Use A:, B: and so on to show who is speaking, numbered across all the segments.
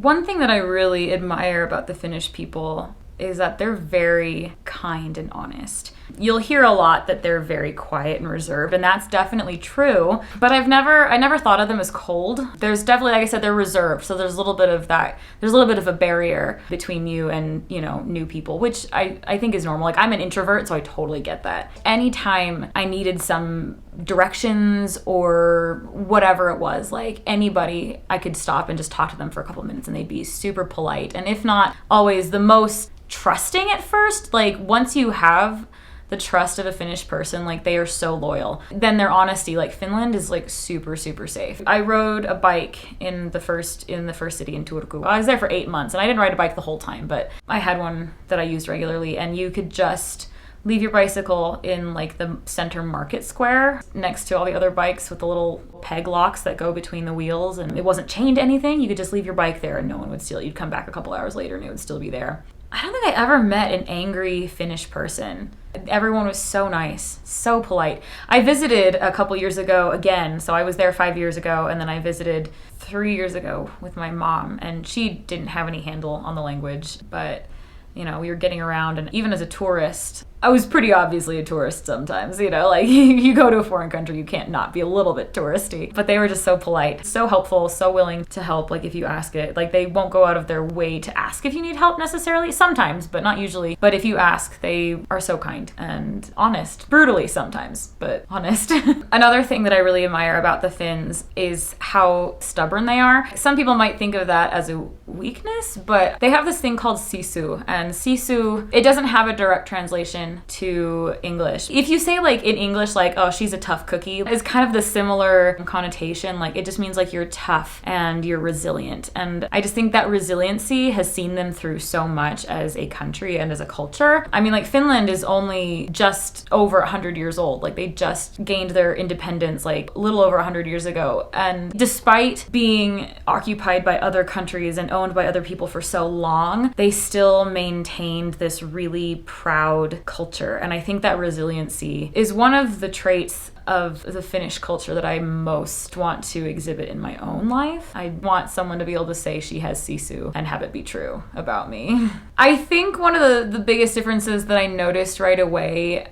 A: One thing that I really admire about the Finnish people is that they're very kind and honest. You'll hear a lot that they're very quiet and reserved, and that's definitely true. But I never thought of them as cold. There's definitely, like I said, they're reserved. So there's a little bit of that. There's a little bit of a barrier between you and, new people, which I think is normal. Like, I'm an introvert, so I totally get that. Anytime I needed some directions or whatever it was, like anybody, I could stop and just talk to them for a couple minutes and they'd be super polite. And if not always the most trusting at first, like once you have the trust of a Finnish person, like they are so loyal. Then their honesty, like Finland is like super, super safe. I rode a bike in the first city in Turku. I was there for 8 months and I didn't ride a bike the whole time, but I had one that I used regularly, and you could just leave your bicycle in like the center market square next to all the other bikes with the little peg locks that go between the wheels, and it wasn't chained to anything. You could just leave your bike there and no one would steal it. You'd come back a couple hours later and it would still be there. I don't think I ever met an angry Finnish person. Everyone was so nice, so polite. I visited a couple years ago again, so I was there 5 years ago, and then I visited 3 years ago with my mom, and she didn't have any handle on the language, but we were getting around, and even as a tourist, I was pretty obviously a tourist sometimes, like you go to a foreign country, you can't not be a little bit touristy. But they were just so polite, so helpful, so willing to help, like if you ask it. Like they won't go out of their way to ask if you need help necessarily, sometimes, but not usually. But if you ask, they are so kind and honest, brutally sometimes, but honest. Another thing that I really admire about the Finns is how stubborn they are. Some people might think of that as a weakness, but they have this thing called Sisu, and Sisu, it doesn't have a direct translation to English. If you say like in English, like, oh, she's a tough cookie, it's kind of the similar connotation. Like it just means like you're tough and you're resilient. And I just think that resiliency has seen them through so much as a country and as a culture. I mean, like Finland is only just over 100 years old. Like they just gained their independence like a little over 100 years ago. And despite being occupied by other countries and owned by other people for so long, they still maintained this really proud culture. And I think that resiliency is one of the traits of the Finnish culture that I most want to exhibit in my own life. I want someone to be able to say she has Sisu and have it be true about me. I think one of the biggest differences that I noticed right away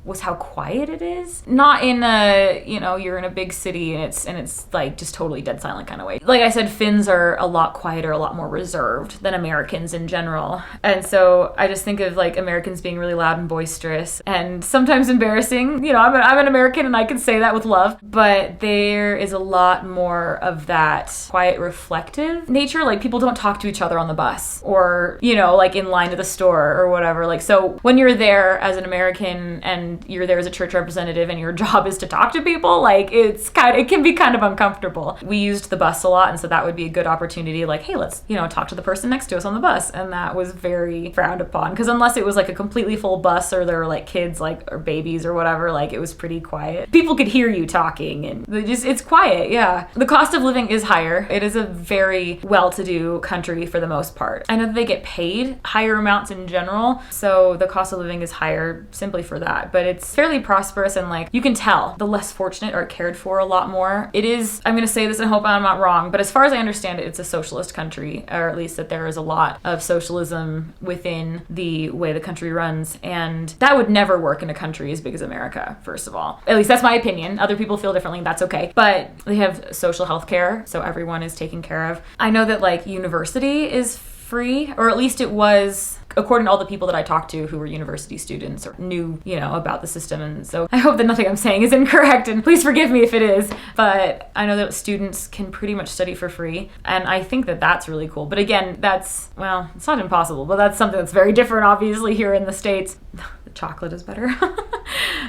A: was how quiet it is. Not in a, you're in a big city and it's like just totally dead silent kind of way. Like I said, Finns are a lot quieter, a lot more reserved than Americans in general. And so I just think of like Americans being really loud and boisterous and sometimes embarrassing. I'm an American and I can say that with love, but there is a lot more of that quiet, reflective nature. Like people don't talk to each other on the bus or, like in line to the store or whatever. Like, so when you're there as an American and you're there as a church representative and your job is to talk to people, like it can be kind of uncomfortable. We used the bus a lot, and so that would be a good opportunity. Like, hey, let's, talk to the person next to us on the bus. And that was very frowned upon because unless it was like a completely full bus or there were like kids or babies or whatever, like it was pretty quiet. People could hear you talking and it's quiet, yeah. The cost of living is higher. It is a very well-to-do country for the most part. I know that they get paid higher amounts in general, so the cost of living is higher simply for that. But it's fairly prosperous and like you can tell the less fortunate are cared for a lot more. It is, I'm going to say this and hope I'm not wrong, but as far as I understand it, it's a socialist country, or at least that there is a lot of socialism within the way the country runs, and that would never work in a country as big as America, first of all. At least that's my opinion. Other people feel differently, and that's okay. But they have social health care, so everyone is taken care of. I know that like university is free, or at least it was, according to all the people that I talked to who were university students or knew, about the system. And so I hope that nothing I'm saying is incorrect, and please forgive me if it is. But I know that students can pretty much study for free, and I think that that's really cool. But again, it's not impossible, but that's something that's very different, obviously, here in the States. The chocolate is better.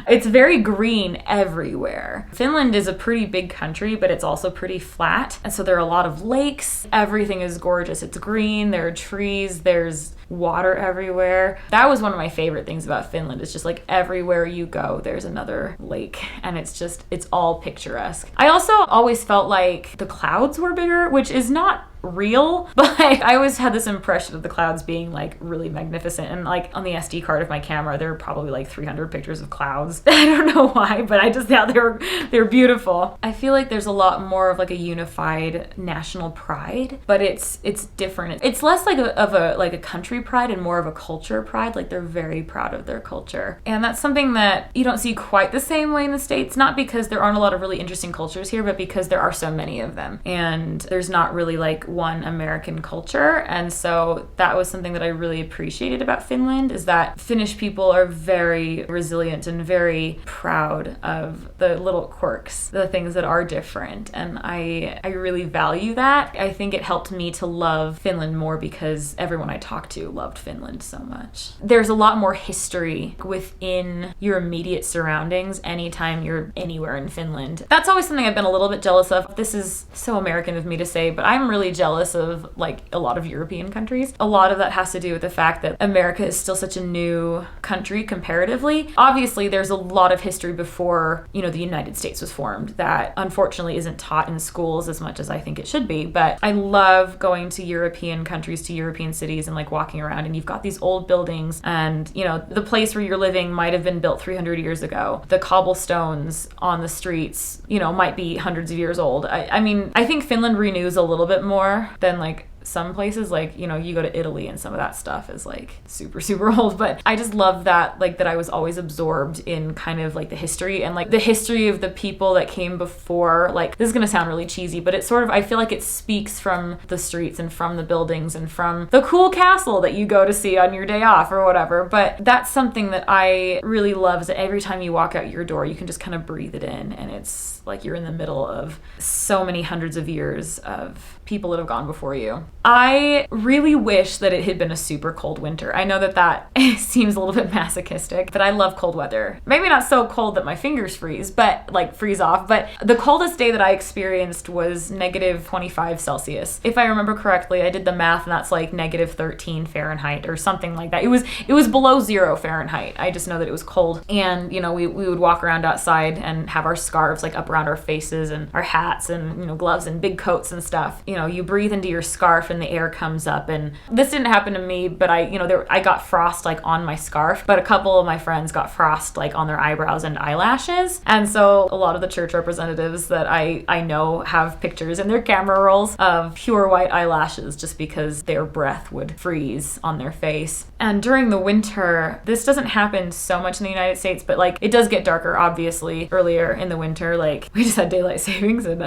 A: It's very green everywhere. Finland is a pretty big country, but it's also pretty flat. And so there are a lot of lakes. Everything is gorgeous. It's green. There are trees. There's water everywhere. That was one of my favorite things about Finland. It's just like everywhere you go, there's another lake. And it's all picturesque. I also always felt like the clouds were bigger, which is not real, but I always had this impression of the clouds being like really magnificent. And like on the SD card of my camera, there were probably like 300 pictures of clouds. I don't know why, but I just thought they're beautiful. I feel like there's a lot more of like a unified national pride, but it's different. It's less like a country pride and more of a culture pride. Like they're very proud of their culture. And that's something that you don't see quite the same way in the States, not because there aren't a lot of really interesting cultures here, but because there are so many of them. And there's not really like one American culture. And so that was something that I really appreciated about Finland, is that Finnish people are very resilient and very proud of the little quirks, the things that are different. And I really value that. I think it helped me to love Finland more because everyone I talked to loved Finland so much. There's a lot more history within your immediate surroundings anytime you're anywhere in Finland. That's always something I've been a little bit jealous of. This is so American of me to say, but I'm really jealous of like a lot of European countries. A lot of that has to do with the fact that America is still such a new country comparatively. Obviously, there's a lot of history before, the United States was formed that unfortunately isn't taught in schools as much as I think it should be. But I love going to European countries, to European cities, and like walking around, and you've got these old buildings, and the place where you're living might have been built 300 years ago. The cobblestones on the streets, might be hundreds of years old. I mean, I think Finland renews a little bit more than like some places, like, you go to Italy and some of that stuff is like super, super old. But I just love that, like, that I was always absorbed in kind of like the history and like the history of the people that came before. Like, this is going to sound really cheesy, but it's sort of, I feel like it speaks from the streets and from the buildings and from the cool castle that you go to see on your day off or whatever. But that's something that I really love, is that every time you walk out your door, you can just kind of breathe it in, and it's like you're in the middle of so many hundreds of years of people that have gone before you. I really wish that it had been a super cold winter. I know that seems a little bit masochistic, but I love cold weather. Maybe not so cold that my fingers freeze off, but the coldest day that I experienced was negative 25 Celsius. If I remember correctly, I did the math, and that's like negative 13 Fahrenheit or something like that. It was below 0 Fahrenheit. I just know that it was cold. And, we would walk around outside and have our scarves like up around our faces and our hats and, gloves and big coats and stuff. You breathe into your scarf and the air comes up. And this didn't happen to me, but I got frost like on my scarf, but a couple of my friends got frost like on their eyebrows and eyelashes. And so a lot of the church representatives that I know have pictures in their camera rolls of pure white eyelashes just because their breath would freeze on their face. And during the winter, this doesn't happen so much in the United States, but like it does get darker, obviously, earlier in the winter. Like we just had daylight savings and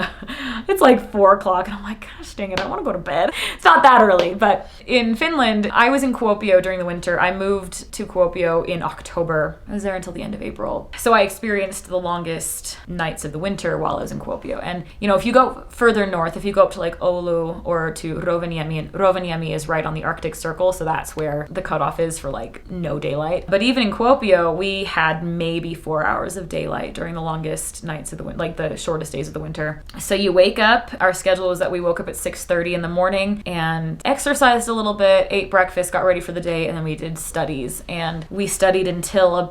A: it's like 4:00 and I'm like, gosh dang it, I want to go to bed. It's not that early, but in Finland, I was in Kuopio during the winter. I moved to Kuopio in October. I was there until the end of April. So I experienced the longest nights of the winter while I was in Kuopio. And, if you go further north, if you go up to like Oulu or to Rovaniemi, and Rovaniemi is right on the Arctic Circle, so that's where the cutoff is for like no daylight. But even in Kuopio, we had maybe 4 hours of daylight during the longest nights of the winter, like the shortest days of the winter. So you wake up, our schedule was that we woke up at 6:30 in the morning and exercised a little bit, ate breakfast, got ready for the day, and then we did studies. And we studied until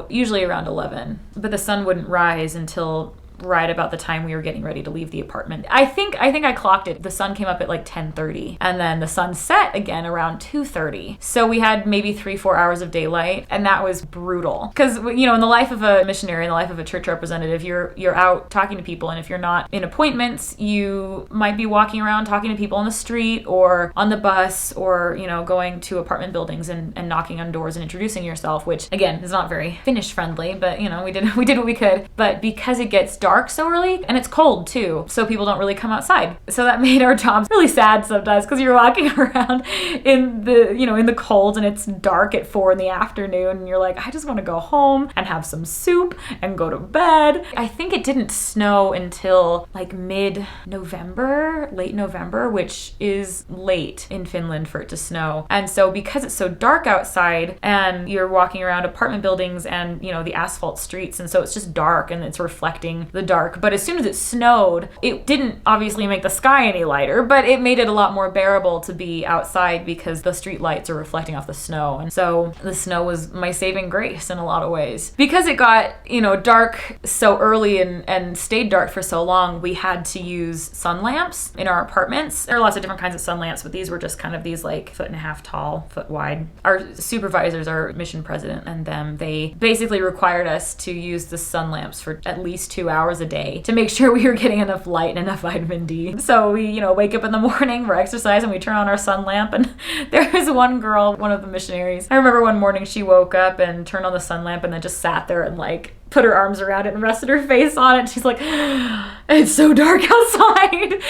A: usually around 11. But the sun wouldn't rise until right about the time we were getting ready to leave the apartment. I think I clocked it. The sun came up at like 10:30 and then the sun set again around 2:30. So we had maybe 3-4 hours of daylight, and that was brutal. Because, in the life of a missionary, in the life of a church representative, you're out talking to people, and if you're not in appointments, you might be walking around talking to people on the street or on the bus or, going to apartment buildings and knocking on doors and introducing yourself, which again is not very Finnish friendly, but we did what we could. But because it gets dark so early, and it's cold too, so people don't really come outside. So that made our jobs really sad sometimes, because you're walking around in the cold, and it's dark at 4 in the afternoon, and you're like, I just want to go home and have some soup and go to bed. I think it didn't snow until like late November, which is late in Finland for it to snow. And so because it's so dark outside and you're walking around apartment buildings and, the asphalt streets, and so it's just dark and it's reflecting the dark. But as soon as it snowed, it didn't obviously make the sky any lighter, but it made it a lot more bearable to be outside because the street lights are reflecting off the snow. And so the snow was my saving grace in a lot of ways. Because it got, dark so early and stayed dark for so long, we had to use sun lamps in our apartments. There are lots of different kinds of sun lamps, but these were just kind of these like 1.5 feet tall, foot wide. Our supervisors, our mission president and them, they basically required us to use the sun lamps for at least 2 hours a day to make sure we were getting enough light and enough vitamin D. So we, wake up in the morning, we're exercising, we turn on our sun lamp, and there was one girl, one of the missionaries. I remember one morning she woke up and turned on the sun lamp and then just sat there and like put her arms around it and rested her face on it. She's like, it's so dark outside.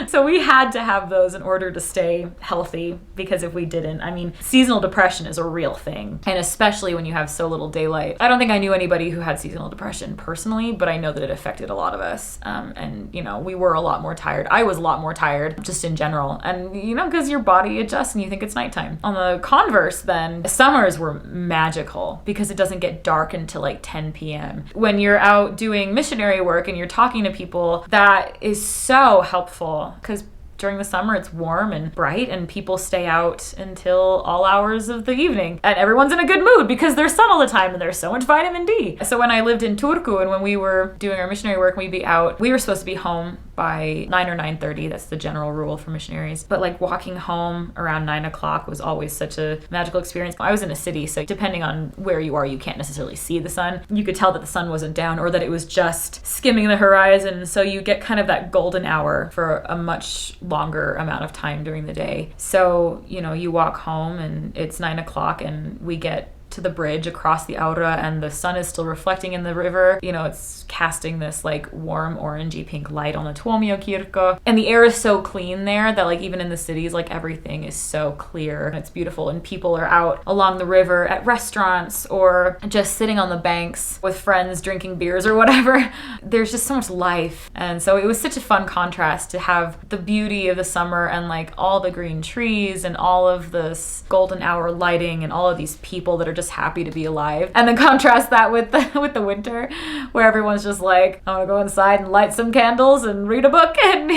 A: So we had to have those in order to stay healthy, because if we didn't, seasonal depression is a real thing. And especially when you have so little daylight. I don't think I knew anybody who had seasonal depression personally, but I know that it affected a lot of us. And we were a lot more tired. I was a lot more tired just in general. And, because your body adjusts and you think it's nighttime. On the converse then, summers were magical because it doesn't get dark until like 10 p.m. When you're out doing missionary work and you're talking to people, that is so helpful because during the summer, it's warm and bright and people stay out until all hours of the evening. And everyone's in a good mood because there's sun all the time and there's so much vitamin D. So when I lived in Turku and when we were doing our missionary work, we'd be out, we were supposed to be home by 9 or 9:30. That's the general rule for missionaries. But like walking home around 9 o'clock was always such a magical experience. I was in a city, so depending on where you are, you can't necessarily see the sun. You could tell that the sun wasn't down or that it was just skimming the horizon. So you get kind of that golden hour for a much longer amount of time during the day. So, you walk home and it's 9 o'clock and we get to the bridge across the Aura and the sun is still reflecting in the river. It's casting this like warm orangey pink light on the Tuomiokirkko. And the air is so clean there that like even in the cities, like everything is so clear and it's beautiful. And people are out along the river at restaurants or just sitting on the banks with friends drinking beers or whatever. There's just so much life. And so it was such a fun contrast to have the beauty of the summer and like all the green trees and all of this golden hour lighting and all of these people that are just happy to be alive, and then contrast that with the winter where everyone's just like, I want to go inside and light some candles and read a book, and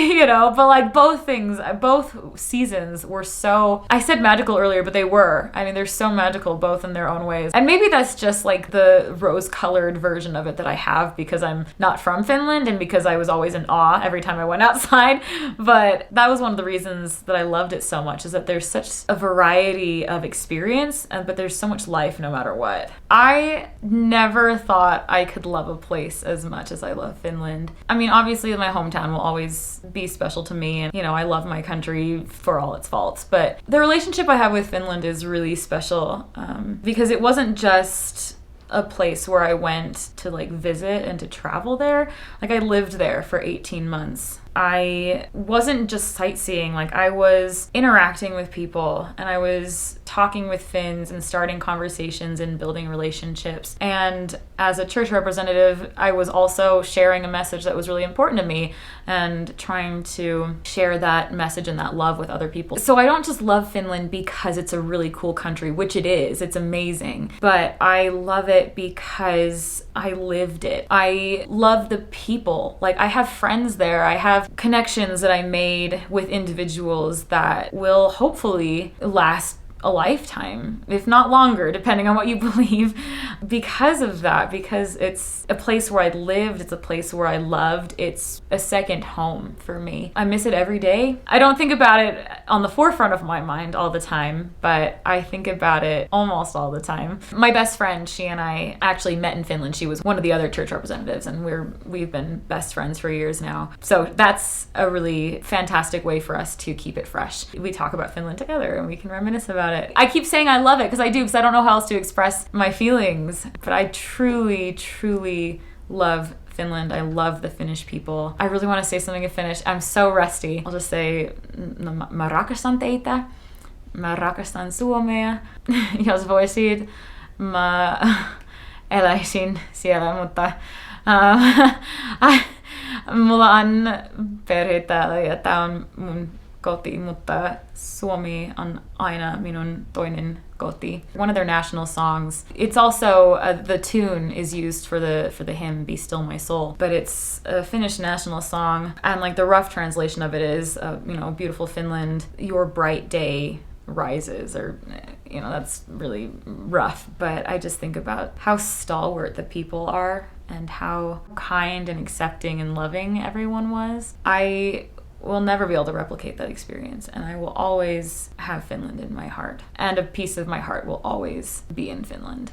A: but like both seasons were so, I said magical earlier, but they were, they're so magical both in their own ways. And maybe that's just like the rose-colored version of it that I have because I'm not from Finland and because I was always in awe every time I went outside. But that was one of the reasons that I loved it so much, is that there's such a variety of experience, but there's so much life no matter what. I never thought I could love a place as much as I love Finland. Obviously my hometown will always be special to me, and I love my country for all its faults, but the relationship I have with Finland is really special because it wasn't just a place where I went to like visit and to travel there. Like I lived there for 18 months. I wasn't just sightseeing, like I was interacting with people and I was talking with Finns and starting conversations and building relationships. And as a church representative, I was also sharing a message that was really important to me and trying to share that message and that love with other people. So I don't just love Finland because it's a really cool country, which it is. It's amazing. But I love it because I lived it. I love the people. Like I have friends there. I have connections that I made with individuals that will hopefully last a lifetime, if not longer, depending on what you believe, because of that, because it's a place where I lived, it's a place where I loved, it's a second home for me. I miss it every day. I don't think about it on the forefront of my mind all the time, but I think about it almost all the time. My best friend, she and I actually met in Finland. She was one of the other church representatives, and we've been best friends for years now. So that's a really fantastic way for us to keep it fresh. We talk about Finland together and we can reminisce about it. I keep saying I love it because I do, because I don't know how else to express my feelings, but I truly, truly love Finland. I love the Finnish people. I really want to say something in Finnish. I'm so rusty. I'll just say, no, mä rakastan teitä. Mä rakastan Suomea. Jos voisit, mä eläisin siellä, mutta mulla on perhe täällä ja tää on mun koti, mutta Suomi on aina minun toinen koti. One of their national songs. It's also the tune is used for the hymn "Be Still My Soul," but it's a Finnish national song, and like the rough translation of it is, beautiful Finland, your bright day rises, or that's really rough, but I just think about how stalwart the people are and how kind and accepting and loving everyone was. I will never be able to replicate that experience, and I will always have Finland in my heart, and a piece of my heart will always be in Finland.